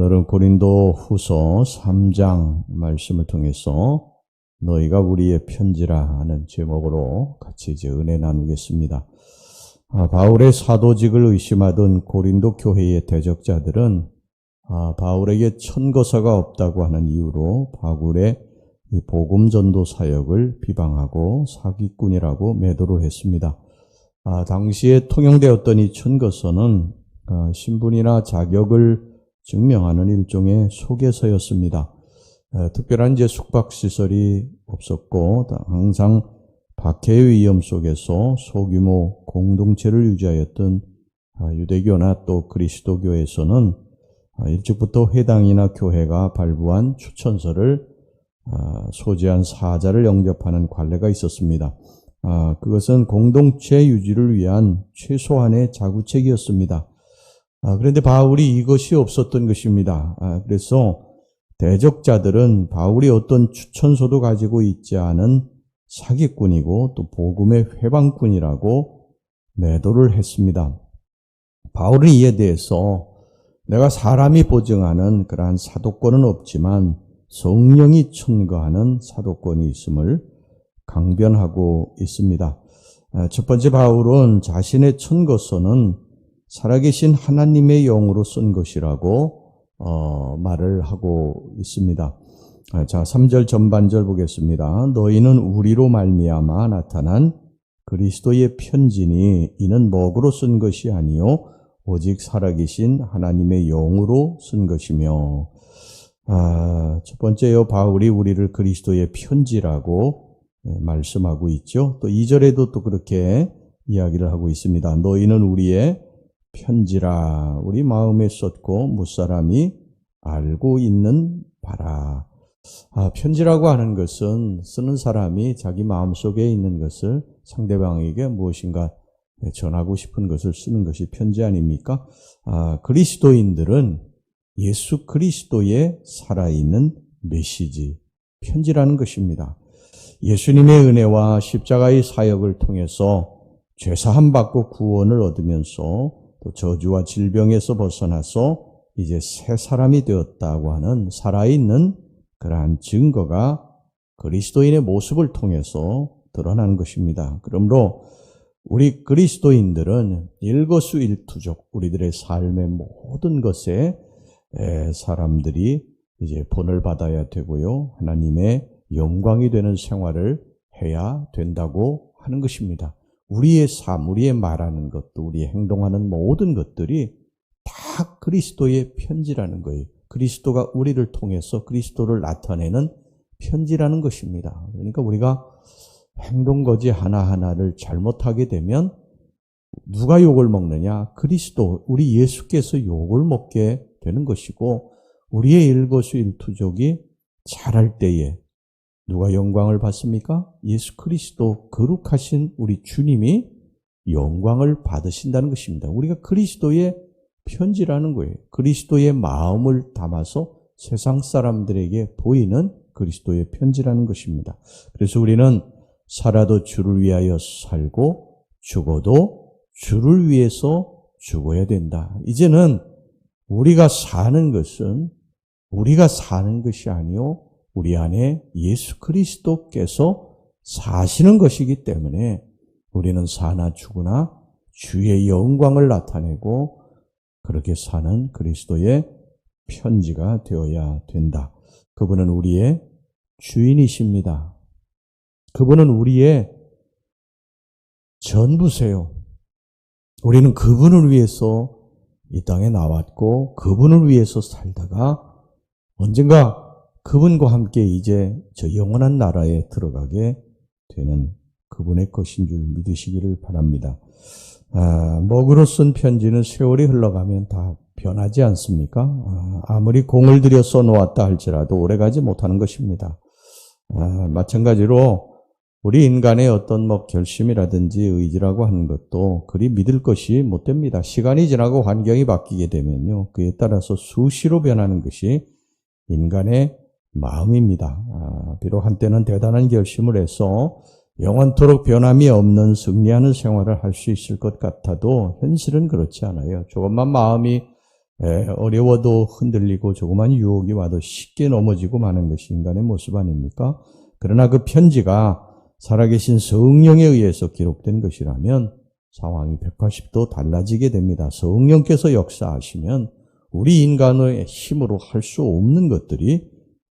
오늘은 고린도 후서 3장 말씀을 통해서 너희가 우리의 편지라 하는 제목으로 같이 이제 은혜 나누겠습니다. 바울의 사도직을 의심하던 고린도 교회의 대적자들은 바울에게 천거사가 없다고 하는 이유로 바울의 이 복음 전도 사역을 비방하고 사기꾼이라고 매도를 했습니다. 당시에 통용되었던 이 천거서는 신분이나 자격을 증명하는 일종의 소개서였습니다. 특별한 이제 숙박시설이 없었고 항상 박해의 위험 속에서 소규모 공동체를 유지하였던 유대교나 또 그리스도교에서는 일찍부터 회당이나 교회가 발부한 추천서를 소지한 사자를 영접하는 관례가 있었습니다. 그것은 공동체 유지를 위한 최소한의 자구책이었습니다. 그런데 바울이 이것이 없었던 것입니다. 그래서 대적자들은 바울이 어떤 추천서도 가지고 있지 않은 사기꾼이고 또 복음의 회방꾼이라고 매도를 했습니다. 바울은 이에 대해서 내가 사람이 보증하는 그러한 사도권은 없지만 성령이 천거하는 사도권이 있음을 강변하고 있습니다. 첫 번째 바울은 자신의 천거서는 살아계신 하나님의 영으로 쓴 것이라고 말을 하고 있습니다. 자, 3절 전반절 보겠습니다. 너희는 우리로 말미암아 나타난 그리스도의 편지니 이는 먹으로 쓴 것이 아니요 오직 살아계신 하나님의 영으로 쓴 것이며. 첫 번째요, 바울이 우리를 그리스도의 편지라고 말씀하고 있죠. 또 2절에도 또 그렇게 이야기를 하고 있습니다. 너희는 우리의 편지라 우리 마음에 썼고 무사람이 알고 있는 바라. 편지라고 하는 것은 쓰는 사람이 자기 마음속에 있는 것을 상대방에게 무엇인가 전하고 싶은 것을 쓰는 것이 편지 아닙니까? 그리스도인들은 예수 그리스도의 살아있는 메시지, 편지라는 것입니다. 예수님의 은혜와 십자가의 사역을 통해서 죄사함 받고 구원을 얻으면서 또 저주와 질병에서 벗어나서 이제 새 사람이 되었다고 하는 살아있는 그러한 증거가 그리스도인의 모습을 통해서 드러나는 것입니다. 그러므로 우리 그리스도인들은 일거수일투족 우리들의 삶의 모든 것에 사람들이 이제 본을 받아야 되고요. 하나님의 영광이 되는 생활을 해야 된다고 하는 것입니다. 우리의 삶, 우리의 말하는 것도, 우리의 행동하는 모든 것들이 다 그리스도의 편지라는 거예요. 그리스도가 우리를 통해서 그리스도를 나타내는 편지라는 것입니다. 그러니까 우리가 행동거지 하나하나를 잘못하게 되면 누가 욕을 먹느냐? 그리스도, 우리 예수께서 욕을 먹게 되는 것이고 우리의 일거수일투족이 잘할 때에 누가 영광을 받습니까? 예수 그리스도 거룩하신 우리 주님이 영광을 받으신다는 것입니다. 우리가 그리스도의 편지라는 거예요. 그리스도의 마음을 담아서 세상 사람들에게 보이는 그리스도의 편지라는 것입니다. 그래서 우리는 살아도 주를 위하여 살고 죽어도 주를 위해서 죽어야 된다. 이제는 우리가 사는 것은 우리가 사는 것이 아니요 우리 안에 예수 그리스도께서 사시는 것이기 때문에 우리는 사나 죽으나 주의 영광을 나타내고 그렇게 사는 그리스도의 편지가 되어야 된다. 그분은 우리의 주인이십니다. 그분은 우리의 전부세요. 우리는 그분을 위해서 이 땅에 나왔고 그분을 위해서 살다가 언젠가 그분과 함께 이제 저 영원한 나라에 들어가게 되는 그분의 것인 줄 믿으시기를 바랍니다. 먹으로 쓴 편지는 세월이 흘러가면 다 변하지 않습니까? 아무리 공을 들여 써놓았다 할지라도 오래가지 못하는 것입니다. 마찬가지로 우리 인간의 어떤 결심이라든지 의지라고 하는 것도 그리 믿을 것이 못 됩니다. 시간이 지나고 환경이 바뀌게 되면요. 그에 따라서 수시로 변하는 것이 인간의 마음입니다. 비록 한때는 대단한 결심을 해서 영원토록 변함이 없는 승리하는 생활을 할 수 있을 것 같아도 현실은 그렇지 않아요. 조금만 마음이 어려워도 흔들리고 조그만 유혹이 와도 쉽게 넘어지고 마는 것이 인간의 모습 아닙니까? 그러나 그 편지가 살아계신 성령에 의해서 기록된 것이라면 상황이 180도 달라지게 됩니다. 성령께서 역사하시면 우리 인간의 힘으로 할 수 없는 것들이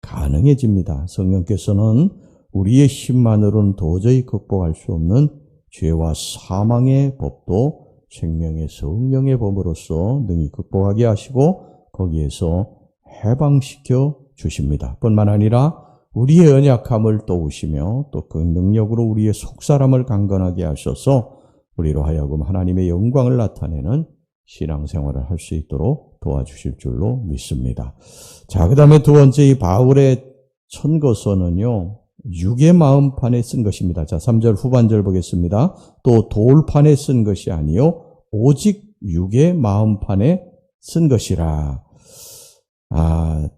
가능해집니다. 성령께서는 우리의 힘만으로는 도저히 극복할 수 없는 죄와 사망의 법도 생명의 성령의 법으로서 능히 극복하게 하시고 거기에서 해방시켜 주십니다. 뿐만 아니라 우리의 연약함을 도우시며 또 그 능력으로 우리의 속사람을 강건하게 하셔서 우리로 하여금 하나님의 영광을 나타내는 신앙생활을 할 수 있도록 도와주실 줄로 믿습니다. 자, 그 다음에 두 번째 이 바울의 천거서는요, 육의 마음판에 쓴 것입니다. 자, 3절 후반절 보겠습니다. 또 돌판에 쓴 것이 아니요 오직 육의 마음판에 쓴 것이라.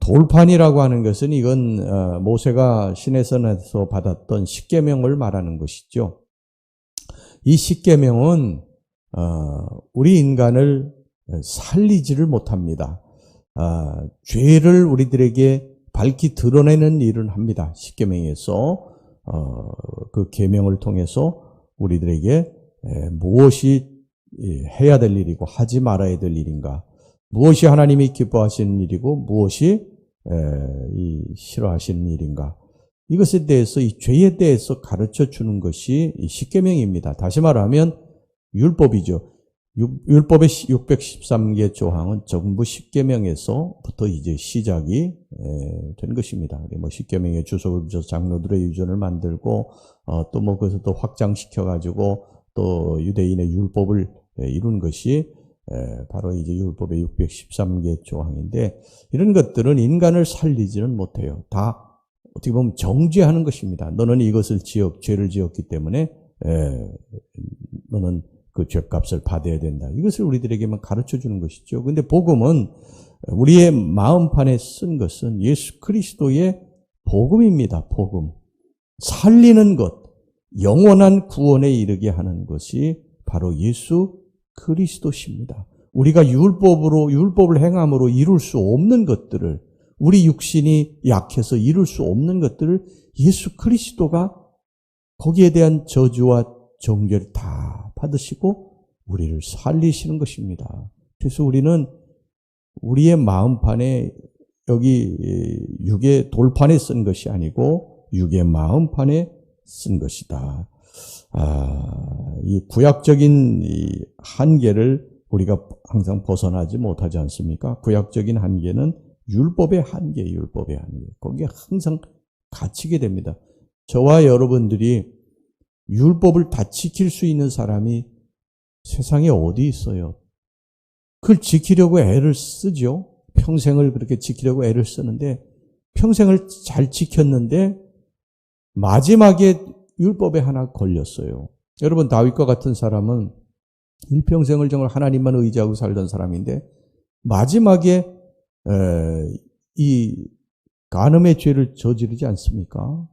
돌판이라고 하는 것은 이건 모세가 시내산에서 받았던 십계명을 말하는 것이죠. 이 십계명은 우리 인간을 살리지를 못합니다. 죄를 우리들에게 밝히 드러내는 일을 합니다. 십계명에서 그 계명을 통해서 우리들에게 무엇이 해야 될 일이고 하지 말아야 될 일인가, 무엇이 하나님이 기뻐하시는 일이고 무엇이 싫어하시는 일인가, 이것에 대해서 이 죄에 대해서 가르쳐 주는 것이 이 십계명입니다. 다시 말하면 율법이죠. 율법의 613개 조항은 전부 십계명에서부터 이제 시작이 된 것입니다. 뭐 십계명의 주석을 붙여서 장로들의 유전을 만들고 또 뭐 그것을 또 확장시켜 가지고 또 유대인의 율법을 이룬 것이 바로 이제 율법의 613개 조항인데, 이런 것들은 인간을 살리지는 못해요. 다 어떻게 보면 정죄하는 것입니다. 너는 이것을 죄를 지었기 때문에 너는 그 죄값을 받아야 된다. 이것을 우리들에게만 가르쳐 주는 것이죠. 근데 복음은 우리의 마음판에 쓴 것은 예수 그리스도의 복음입니다. 복음. 살리는 것, 영원한 구원에 이르게 하는 것이 바로 예수 그리스도십니다. 우리가 율법을 행함으로 이룰 수 없는 것들을, 우리 육신이 약해서 이룰 수 없는 것들을 예수 그리스도가 거기에 대한 저주와 정죄를 다 받으시고 우리를 살리시는 것입니다. 그래서 우리는 우리의 마음판에, 여기 육의 돌판에 쓴 것이 아니고 육의 마음판에 쓴 것이다. 이 구약적인 이 한계를 우리가 항상 벗어나지 못하지 않습니까? 구약적인 한계는 율법의 한계. 거기에 항상 갇히게 됩니다. 저와 여러분들이 율법을 다 지킬 수 있는 사람이 세상에 어디 있어요? 그걸 지키려고 애를 쓰죠. 평생을 그렇게 지키려고 애를 쓰는데, 평생을 잘 지켰는데 마지막에 율법에 하나 걸렸어요. 여러분, 다윗과 같은 사람은 일평생을 정말 하나님만 의지하고 살던 사람인데 마지막에 이 간음의 죄를 저지르지 않습니까?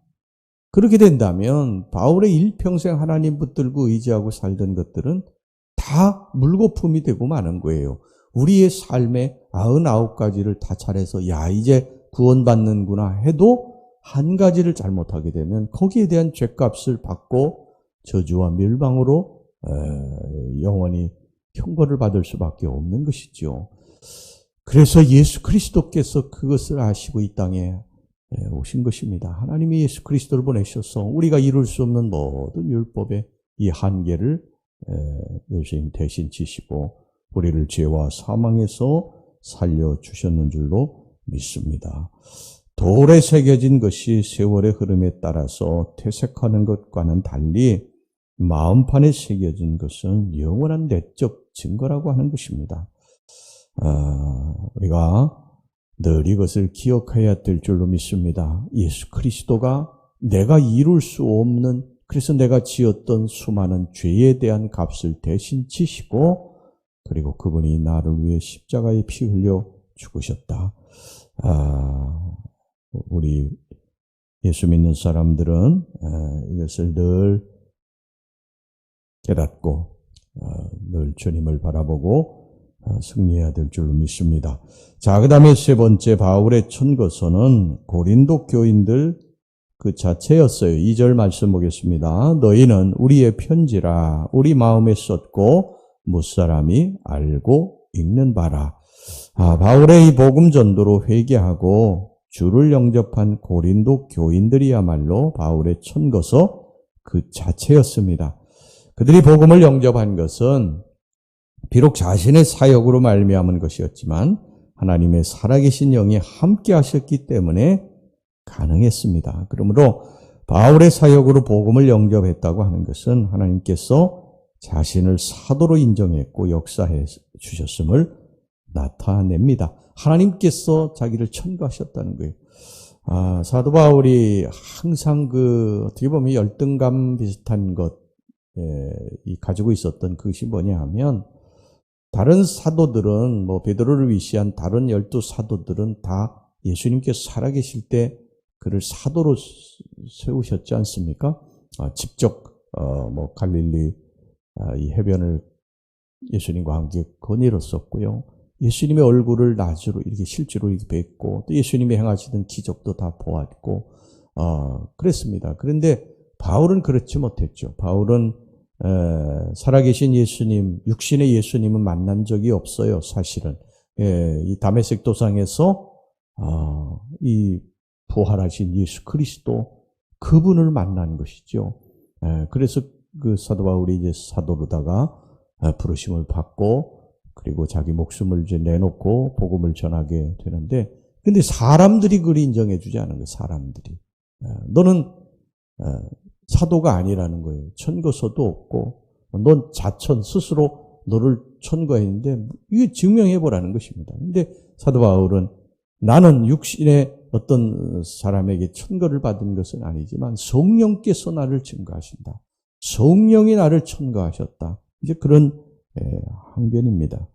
그렇게 된다면 바울의 일평생 하나님 붙들고 의지하고 살던 것들은 다 물거품이 되고 마는 거예요. 우리의 삶의 99가지를 다 잘해서 야, 이제 구원받는구나 해도 한 가지를 잘못하게 되면 거기에 대한 죄값을 받고 저주와 멸망으로 영원히 형벌을 받을 수밖에 없는 것이죠. 그래서 예수 그리스도께서 그것을 아시고 이 땅에 오신 것입니다. 하나님이 예수 그리스도를 보내셔서 우리가 이룰 수 없는 모든 율법의 이 한계를 예수님 대신 지시고 우리를 죄와 사망에서 살려주셨는 줄로 믿습니다. 돌에 새겨진 것이 세월의 흐름에 따라서 퇴색하는 것과는 달리 마음판에 새겨진 것은 영원한 내적 증거라고 하는 것입니다. 우리가 늘 이것을 기억해야 될 줄로 믿습니다. 예수 그리스도가 내가 이룰 수 없는, 그래서 내가 지었던 수많은 죄에 대한 값을 대신 지시고, 그리고 그분이 나를 위해 십자가에 피 흘려 죽으셨다. 우리 예수 믿는 사람들은 이것을 늘 깨닫고 늘 주님을 바라보고 승리해야 될 줄로 믿습니다. 자, 그 다음에 세 번째 바울의 천거서는 고린도 교인들 그 자체였어요. 2절 말씀 보겠습니다. 너희는 우리의 편지라 우리 마음에 썼고 무사람이 알고 읽는 바라. 바울의 이 복음 전도로 회개하고 주를 영접한 고린도 교인들이야말로 바울의 천거서 그 자체였습니다. 그들이 복음을 영접한 것은 비록 자신의 사역으로 말미암은 것이었지만 하나님의 살아계신 영이 함께 하셨기 때문에 가능했습니다. 그러므로 바울의 사역으로 복음을 영접했다고 하는 것은 하나님께서 자신을 사도로 인정했고 역사해 주셨음을 나타냅니다. 하나님께서 자기를 천거하셨다는 거예요. 사도 바울이 항상 어떻게 보면 열등감 비슷한 가지고 있었던 그것이 뭐냐 하면 다른 사도들은 베드로를 위시한 다른 12사도들은 다 예수님께서 살아계실 때 그를 사도로 세우셨지 않습니까? 직접 갈릴리 이 해변을 예수님과 함께 거닐었었고요. 예수님의 얼굴을 낮으로 이렇게 실제로 이렇게 뵙고 또 예수님이 행하시던 기적도 다 보았고 그랬습니다. 그런데 바울은 그렇지 못했죠. 바울은 살아계신 예수님, 육신의 예수님은 만난 적이 없어요. 사실은 이 다메섹 도상에서 이 부활하신 예수 그리스도 그분을 만난 것이죠. 그래서 그 사도 바울이 이제 사도로다가 부르심을 받고 그리고 자기 목숨을 이제 내놓고 복음을 전하게 되는데, 근데 사람들이 그를 인정해 주지 않은 거예요. 사람들이 너는 사도가 아니라는 거예요. 천거서도 없고 넌 자천 스스로 너를 천거했는데 이게 증명해 보라는 것입니다. 근데 사도 바울은 나는 육신의 어떤 사람에게 천거를 받은 것은 아니지만 성령께서 나를 증거하신다. 성령이 나를 천거하셨다. 이제 그런 항변입니다.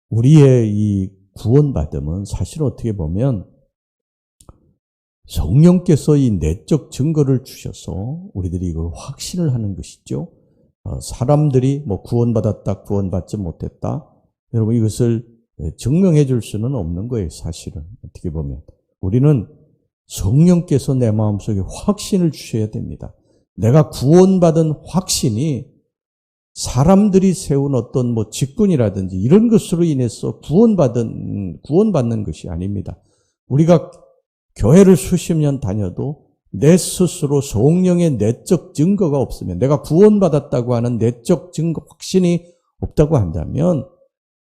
우리의 이 구원받음은 사실 어떻게 보면 성령께서 이 내적 증거를 주셔서 우리들이 이걸 확신을 하는 것이죠. 사람들이 구원받았다, 구원받지 못했다. 여러분 이것을 증명해 줄 수는 없는 거예요. 사실은 어떻게 보면 우리는 성령께서 내 마음속에 확신을 주셔야 됩니다. 내가 구원받은 확신이 사람들이 세운 어떤 직분이라든지 이런 것으로 인해서 구원받는 것이 아닙니다. 우리가 교회를 수십 년 다녀도 내 스스로 성령의 내적 증거가 없으면, 내가 구원받았다고 하는 내적 증거, 확신이 없다고 한다면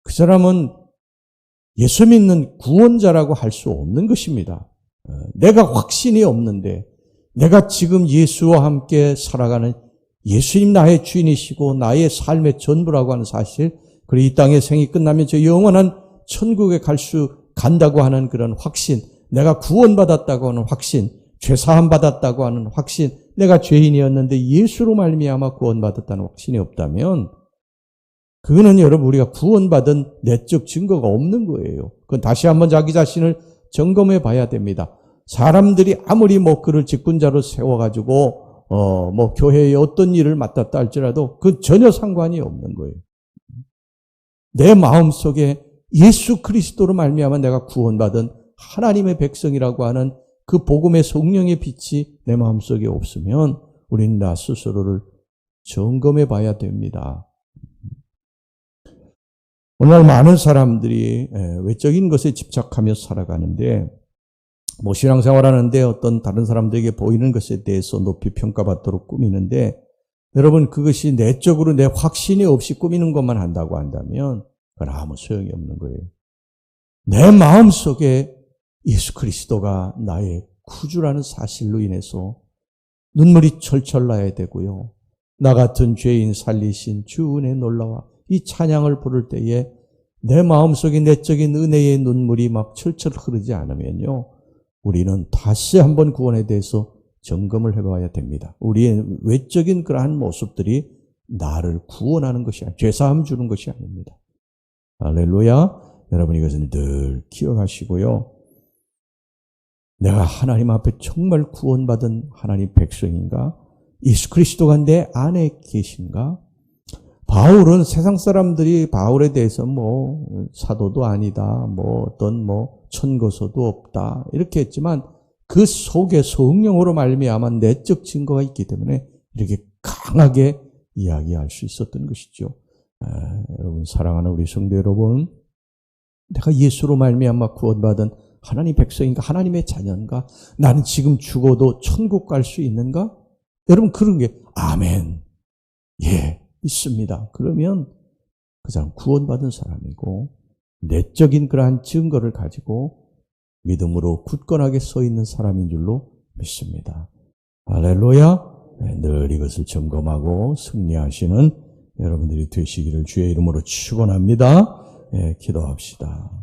그 사람은 예수 믿는 구원자라고 할 수 없는 것입니다. 내가 확신이 없는데 내가 지금 예수와 함께 살아가는 예수님 나의 주인이시고 나의 삶의 전부라고 하는 사실, 그리고 이 땅의 생이 끝나면 저 영원한 천국에 간다고 하는 그런 확신, 내가 구원받았다고 하는 확신, 죄사함 받았다고 하는 확신, 내가 죄인이었는데 예수로 말미암아 구원받았다는 확신이 없다면 그거는 여러분 우리가 구원받은 내적 증거가 없는 거예요. 그건 다시 한번 자기 자신을 점검해 봐야 됩니다. 사람들이 아무리 그를 직분자로 세워가지고 교회에 어떤 일을 맡았다 할지라도 그 전혀 상관이 없는 거예요. 내 마음속에 예수 그리스도로 말미암아 내가 구원받은 하나님의 백성이라고 하는 그 복음의 성령의 빛이 내 마음속에 없으면 우리는 나 스스로를 점검해 봐야 됩니다. 오늘 많은 사람들이 외적인 것에 집착하며 살아가는데 신앙생활하는데 어떤 다른 사람들에게 보이는 것에 대해서 높이 평가받도록 꾸미는데, 여러분 그것이 내적으로 내 확신이 없이 꾸미는 것만 한다고 한다면 그건 아무 소용이 없는 거예요. 내 마음속에 예수 그리스도가 나의 구주라는 사실로 인해서 눈물이 철철 나야 되고요. 나 같은 죄인 살리신 주 은혜 놀라와 이 찬양을 부를 때에 내 마음속에 내적인 은혜의 눈물이 막 철철 흐르지 않으면요, 우리는 다시 한번 구원에 대해서 점검을 해봐야 됩니다. 우리의 외적인 그러한 모습들이 나를 구원하는 것이 아니라 죄사함 주는 것이 아닙니다. 할렐루야. 여러분 이것을 늘 기억하시고요. 내가 하나님 앞에 정말 구원받은 하나님 백성인가? 예수 그리스도가 내 안에 계신가? 바울은 세상 사람들이 바울에 대해서 사도도 아니다, 어떤 천거서도 없다 이렇게 했지만 그 속에 성령으로 말미암아 내적 증거가 있기 때문에 이렇게 강하게 이야기할 수 있었던 것이죠. 여러분 사랑하는 우리 성도 여러분, 내가 예수로 말미암아 구원받은 하나님 백성인가, 하나님의 자녀인가, 나는 지금 죽어도 천국 갈 수 있는가? 여러분 그런 게 아멘, 예, 믿습니다. 그러면 그 사람 구원받은 사람이고 내적인 그러한 증거를 가지고 믿음으로 굳건하게 서 있는 사람인 줄로 믿습니다. 할렐루야. 늘 이것을 점검하고 승리하시는 여러분들이 되시기를 주의 이름으로 축원합니다. 기도합시다.